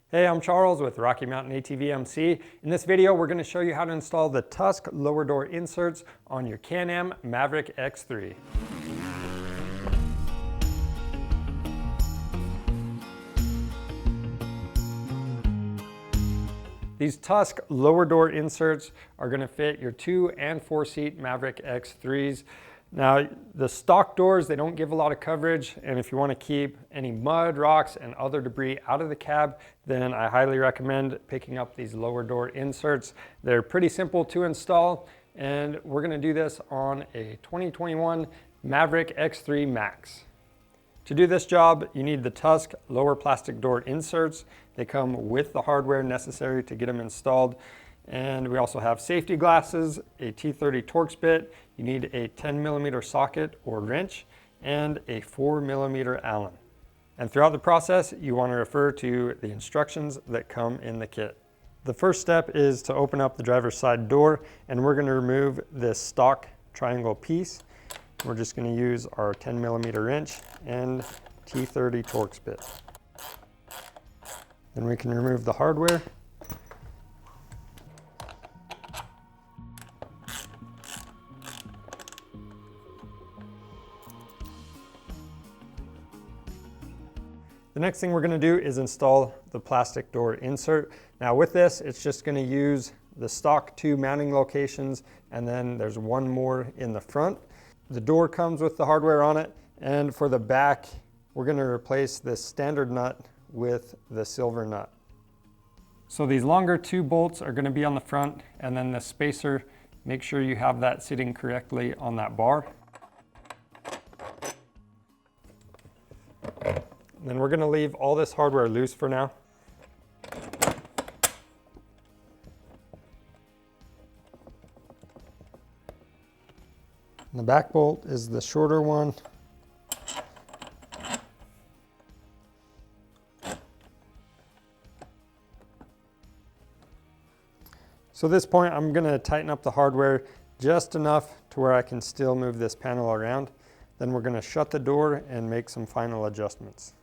Hey, I'm Charles with Rocky Mountain ATV MC. In this video, we're going to show you how to install the Tusk lower door inserts on your Can-Am Maverick X3. These Tusk lower door inserts are going to fit your 2- and 4-seat Maverick X3s. Now, the stock doors, they don't give a lot of coverage, and if you want to keep any mud, rocks, and other debris out of the cab, then I highly recommend picking up these lower door inserts. They're pretty simple to install, and we're going to do this on a 2021 Maverick X3 Max. To do this job, you need the Tusk lower plastic door inserts. They come with the hardware necessary to get them installed. And we also have safety glasses, a T30 Torx bit. You need a 10mm socket or wrench, and a 4mm Allen. And throughout the process, you want to refer to the instructions that come in the kit. The first step is to open up the driver's side door, and we're going to remove this stock triangle piece. We're just going to use our 10mm wrench and T30 Torx bit. Then we can remove the hardware. The next thing we're going to do is install the plastic door insert. Now with this, it's just going to use the stock 2 mounting locations, and then there's one more in the front. The door comes with the hardware on it, and for the back, we're going to replace this standard nut with the silver nut. So these longer 2 bolts are going to be on the front, and then the spacer, make sure you have that sitting correctly on that bar. Then we're going to leave all this hardware loose for now. And the back bolt is the shorter one. So at this point, I'm going to tighten up the hardware just enough to where I can still move this panel around. Then we're going to shut the door and make some final adjustments.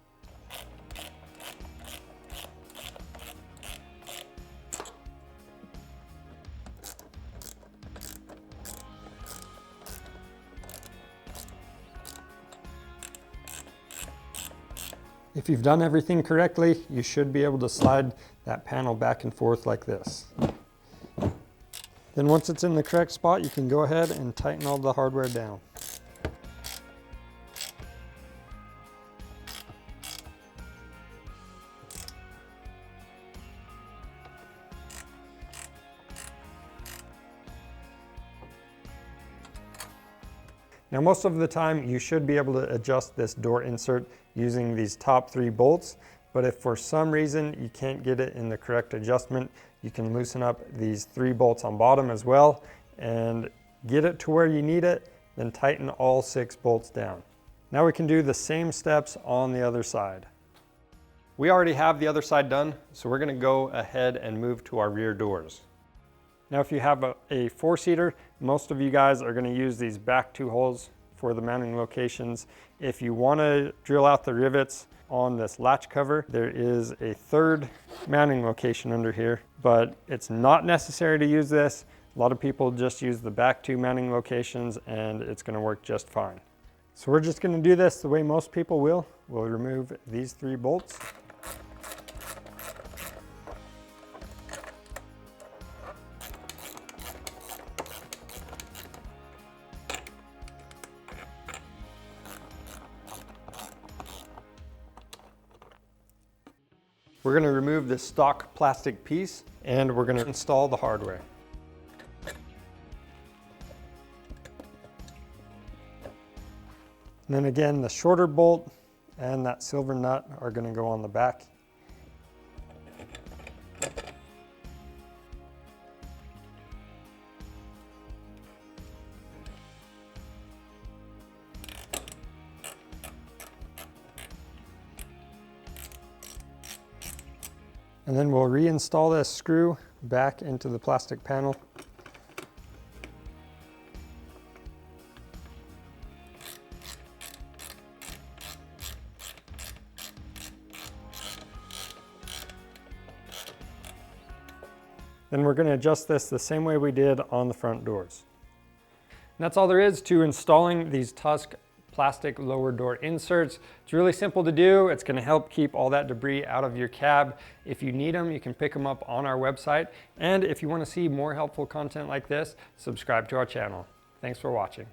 If you've done everything correctly, you should be able to slide that panel back and forth like this. Then once it's in the correct spot, you can go ahead and tighten all the hardware down. Now most of the time you should be able to adjust this door insert using these top 3 bolts, but if for some reason you can't get it in the correct adjustment, you can loosen up these 3 bolts on bottom as well and get it to where you need it, then tighten all 6 bolts down. Now we can do the same steps on the other side. We already have the other side done, so we're going to go ahead and move to our rear doors. Now if you have a 4-seater, most of you guys are going to use these back 2 holes for the mounting locations. If you want to drill out the rivets on this latch cover, there is a 3rd mounting location under here, but it's not necessary to use this. A lot of people just use the back 2 mounting locations and it's going to work just fine. So we're just going to do this the way most people will. We'll remove these 3 bolts. We're going to remove this stock plastic piece, and we're going to install the hardware. And then again, the shorter bolt and that silver nut are going to go on the back. And then we'll reinstall this screw back into the plastic panel. Then we're going to adjust this the same way we did on the front doors. And that's all there is to installing these Tusk plastic lower door inserts. It's really simple to do. It's going to help keep all that debris out of your cab. If you need them, you can pick them up on our website. And if you want to see more helpful content like this, subscribe to our channel. Thanks for watching.